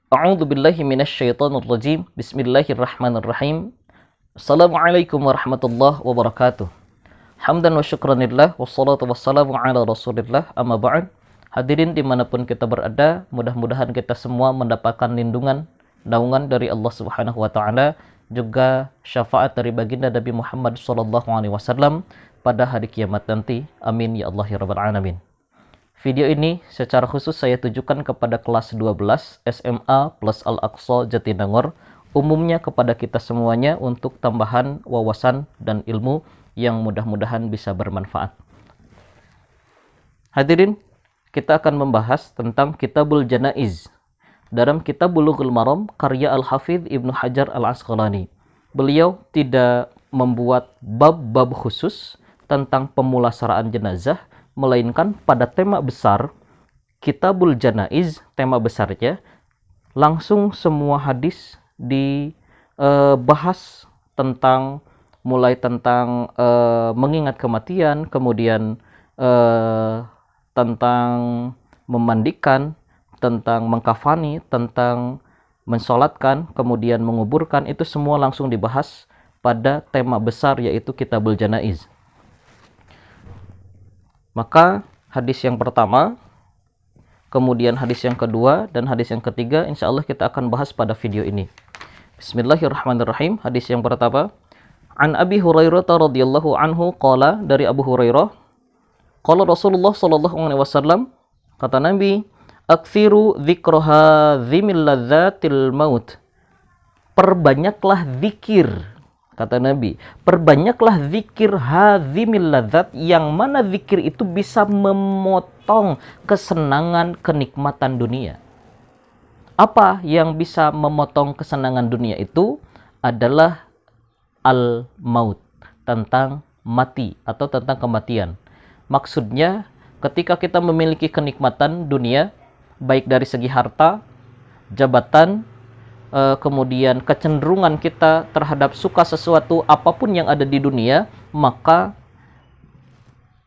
A'udzu billahi minasyaitonir rajim. Bismillahirrahmanirrahim. Assalamualaikum warahmatullahi wabarakatuh. Hamdan wa syukranillah wassalatu wassalamu ala Rasulillah amma ba'd. Hadirin dimanapun kita berada, mudah-mudahan kita semua mendapatkan lindungan, naungan dari Allah Subhanahu wa taala, juga syafaat dari baginda Nabi Muhammad sallallahu alaihi wasallam pada hari kiamat nanti. Amin ya Allah ya rabbal alamin. Video ini secara khusus saya tujukan kepada kelas 12 SMA plus Al-Aqsa Jatinangor, umumnya kepada kita semuanya untuk tambahan wawasan dan ilmu yang mudah-mudahan bisa bermanfaat. Hadirin, kita akan membahas tentang Kitabul Janaiz. Dalam Kitab Bulughul Maram karya Al-Hafidz Ibnu Hajar Al-Asqalani. Beliau tidak membuat bab-bab khusus tentang pemulasaraan jenazah, melainkan pada tema besar Kitabul Janaiz, tema besarnya langsung semua hadis dibahas tentang mulai tentang mengingat kematian, kemudian tentang memandikan, tentang mengkafani, tentang mensolatkan, kemudian menguburkan, itu semua langsung dibahas pada tema besar yaitu Kitabul Janaiz. Maka hadis yang pertama, kemudian hadis yang kedua, dan hadis yang ketiga insya Allah kita akan bahas pada video ini. Bismillahirrahmanirrahim. Hadis yang pertama, An Abi Hurairah radhiyallahu anhu qala, dari Abu Hurairah, qala Rasulullah sallallahu alaihi wasallam, kata Nabi, aktsiru dzikra hadzimil ladzatil maut. Perbanyaklah zikir, kata Nabi, perbanyaklah zikir hadzimil ladzat, yang mana zikir itu bisa memotong kesenangan kenikmatan dunia. Apa yang bisa memotong kesenangan dunia itu adalah al-maut, tentang mati atau tentang kematian. Maksudnya ketika kita memiliki kenikmatan dunia, baik dari segi harta, jabatan, kemudian kecenderungan kita terhadap suka sesuatu apapun yang ada di dunia, maka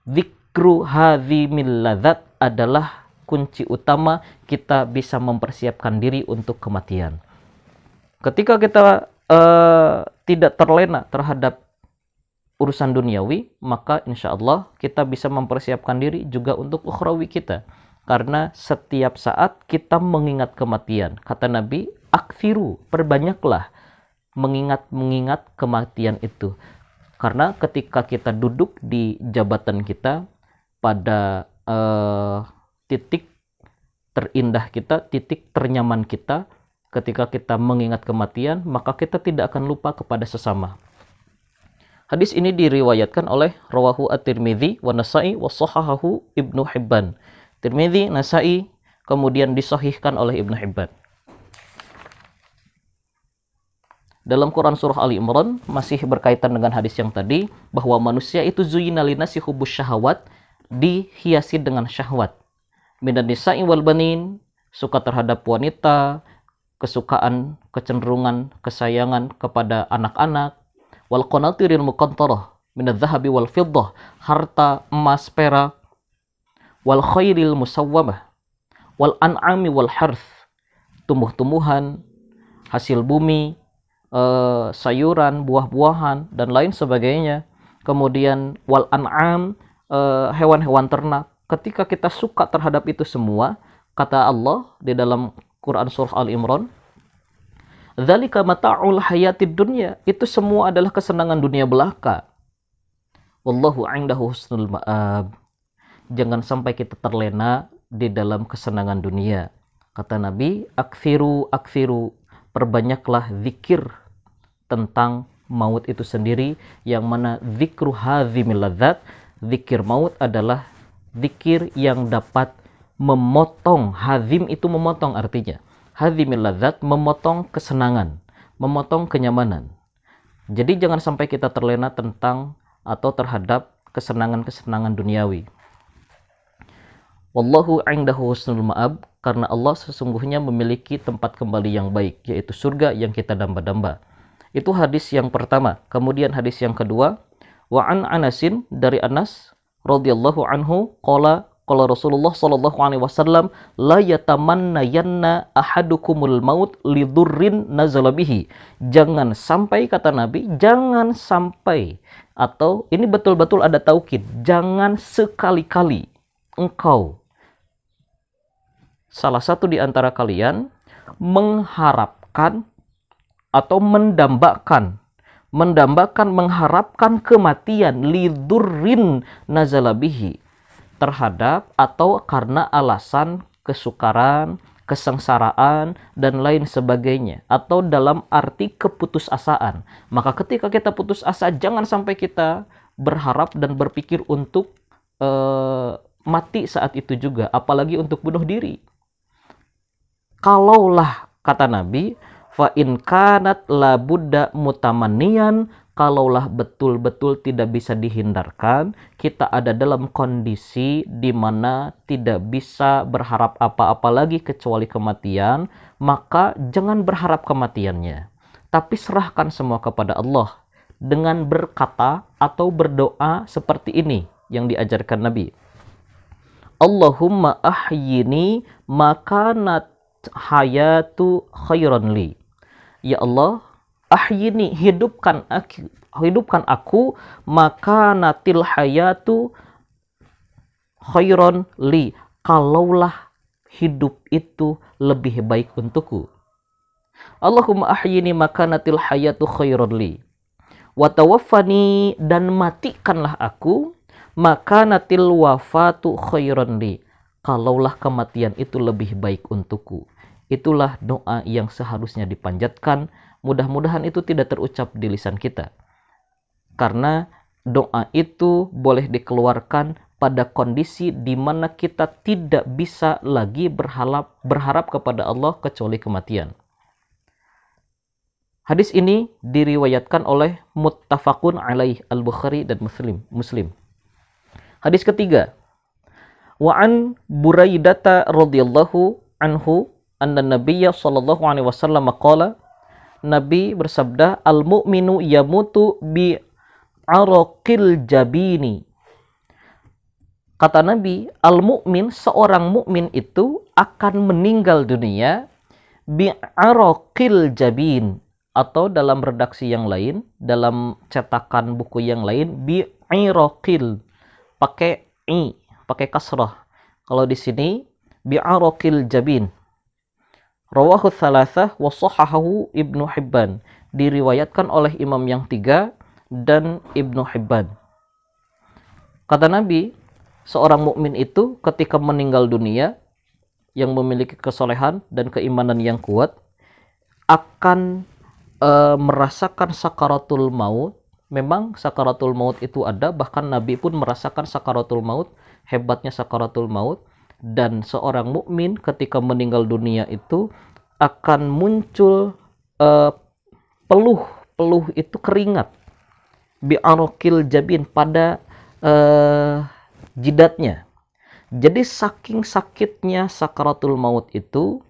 zikru hadzimil ladzat adalah kunci utama kita bisa mempersiapkan diri untuk kematian. Ketika kita tidak terlena terhadap urusan duniawi, maka insya Allah kita bisa mempersiapkan diri juga untuk ukhrawi kita. Karena setiap saat kita mengingat kematian. Kata Nabi, aktsiru, perbanyaklah mengingat kematian itu. Karena ketika kita duduk di jabatan kita, pada titik terindah kita, titik ternyaman kita, ketika kita mengingat kematian, maka kita tidak akan lupa kepada sesama. Hadis ini diriwayatkan oleh rawahu At-Tirmidzi wa Nasa'i wa shahahahu Ibnu Hibban. Tirmidzi, Nasa'i, kemudian disahihkan oleh Ibnu Hibban. Dalam Quran surah Ali Imran masih berkaitan dengan hadis yang tadi, bahwa manusia itu zuyina linasi hubbus syahawat, dihiasi dengan syahwat. Minan nisa'i wal banin, suka terhadap wanita, kesukaan, kecenderungan, kesayangan kepada anak-anak, wal qanatiril muqantarah minadz zahabi wal fiddah, harta, emas, perak, wal khairil musawwamah, wal an'ami wal harth, tumbuh-tumbuhan, hasil bumi, sayuran, buah-buahan, dan lain sebagainya. Kemudian wal an'am, hewan-hewan ternak. Ketika kita suka terhadap itu semua, kata Allah di dalam Quran surah Al-Imran, dzalika mata'ul hayatid dunya, itu semua adalah kesenangan dunia belaka. Wallahu 'indahu husnul ma'ab. Jangan sampai kita terlena di dalam kesenangan dunia. Kata Nabi, aktsiru, perbanyaklah zikir tentang maut itu sendiri, yang mana zikru hadzimil ladzat, zikir maut adalah zikir yang dapat memotong. Hadzim itu memotong artinya. Hadzimil ladzat, memotong kesenangan, memotong kenyamanan. Jadi jangan sampai kita terlena tentang atau terhadap kesenangan-kesenangan duniawi. Wallahu 'indahu husnul ma'ab, karena Allah sesungguhnya memiliki tempat kembali yang baik, yaitu surga yang kita damba-damba. Itu hadis yang pertama. Kemudian hadis yang kedua, wa an Anasin, dari Anas radhiyallahu anhu, qala Kalau Rasulullah Shallallahu Alaihi Wasallam, la yatamannayanna ahadukumul maut lidurrin nazala bihi. Jangan sampai, kata Nabi, jangan sampai, atau ini betul-betul ada taukid, jangan sekali-kali engkau, salah satu di antara kalian, mengharapkan atau mengharapkan kematian lidurrin nazalabihi, terhadap atau karena alasan kesukaran, kesengsaraan, dan lain sebagainya, atau dalam arti keputusasaan. Maka ketika kita putus asa, jangan sampai kita berharap dan berpikir untuk mati saat itu juga, apalagi untuk bunuh diri. Kalaulah, kata Nabi, fa in kanat la budda mutamanniyan, kalaulah betul-betul tidak bisa dihindarkan, kita ada dalam kondisi di mana tidak bisa berharap apa-apa lagi kecuali kematian, maka jangan berharap kematiannya, tapi serahkan semua kepada Allah dengan berkata atau berdoa seperti ini yang diajarkan Nabi. Allahumma ahyini makanat hayatu khairan li. Ya Allah, ahyini, hidupkan aku, maka natil hayatu khairan li, kalaulah hidup itu lebih baik untukku. Allahumma ahyini maka natil hayatu khairan li, wa tawaffani, dan matikanlah aku, maka natil wafatu khairan li, kalaulah kematian itu lebih baik untukku. Itulah doa yang seharusnya dipanjatkan. Mudah-mudahan itu tidak terucap di lisan kita, karena doa itu boleh dikeluarkan pada kondisi di mana kita tidak bisa lagi berharap kepada Allah kecuali kematian. Hadis ini diriwayatkan oleh muttafaqun alaih al-Bukhari dan Muslim. Hadis ketiga, wa an Buraidata radhiyallahu anhu anna Nabiyya sallallahu alaihi wasallam qala, Nabi bersabda, al-mu'minu yamutu bi araqil jabini. Kata Nabi, al-mu'min, seorang mukmin itu akan meninggal dunia bi araqil jabin, atau dalam redaksi yang lain, dalam cetakan buku yang lain, bi iraqil, pakai i, pakai kasrah. Kalau di sini bi araqil jabin. Rawahu thalathah wa sahahahu Ibnu Hibban. Diriwayatkan oleh imam yang tiga dan Ibnu Hibban. Kata Nabi, seorang mukmin itu ketika meninggal dunia yang memiliki kesolehan dan keimanan yang kuat akan merasakan sakaratul maut. Memang sakaratul maut itu ada, bahkan Nabi pun merasakan sakaratul maut, hebatnya sakaratul maut. Dan seorang mukmin ketika meninggal dunia itu akan muncul peluh itu keringat bi'arokil jabin, pada jidatnya. Jadi saking sakitnya sakaratul maut itu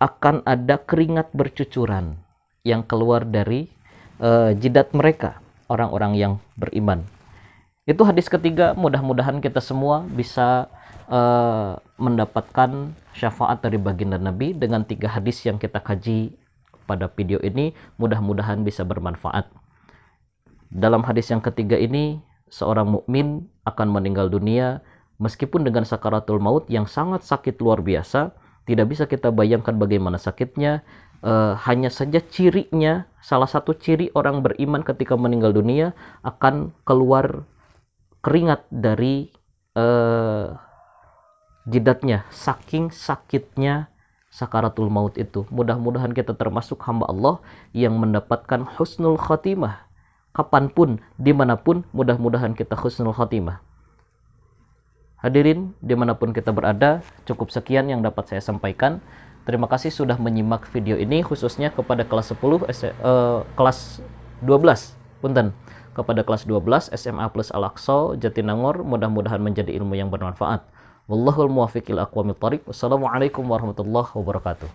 akan ada keringat bercucuran yang keluar dari jidat mereka, orang-orang yang beriman. Itu hadis ketiga. Mudah-mudahan kita semua bisa mendapatkan syafaat dari baginda Nabi dengan 3 hadis yang kita kaji pada video ini. Mudah-mudahan bisa bermanfaat. Dalam hadis yang ketiga ini, seorang mukmin akan meninggal dunia meskipun dengan sakaratul maut yang sangat sakit luar biasa. Tidak bisa kita bayangkan bagaimana sakitnya. Hanya saja cirinya, salah satu ciri orang beriman ketika meninggal dunia akan keluar keringat dari jidatnya, saking sakitnya sakaratul maut itu. Mudah-mudahan kita termasuk hamba Allah yang mendapatkan husnul khatimah. Kapanpun, dimanapun, mudah-mudahan kita husnul khatimah. Hadirin, dimanapun kita berada, cukup sekian yang dapat saya sampaikan. Terima kasih sudah menyimak video ini, khususnya kepada kelas 10, kelas 12, punten. Kepada kelas 12 SMA Plus Al-Aqsa Jatinangor, mudah-mudahan menjadi ilmu yang bermanfaat. Wallahul muwaffiq ila aqwamit thoriq. Wassalamualaikum warahmatullahi wabarakatuh.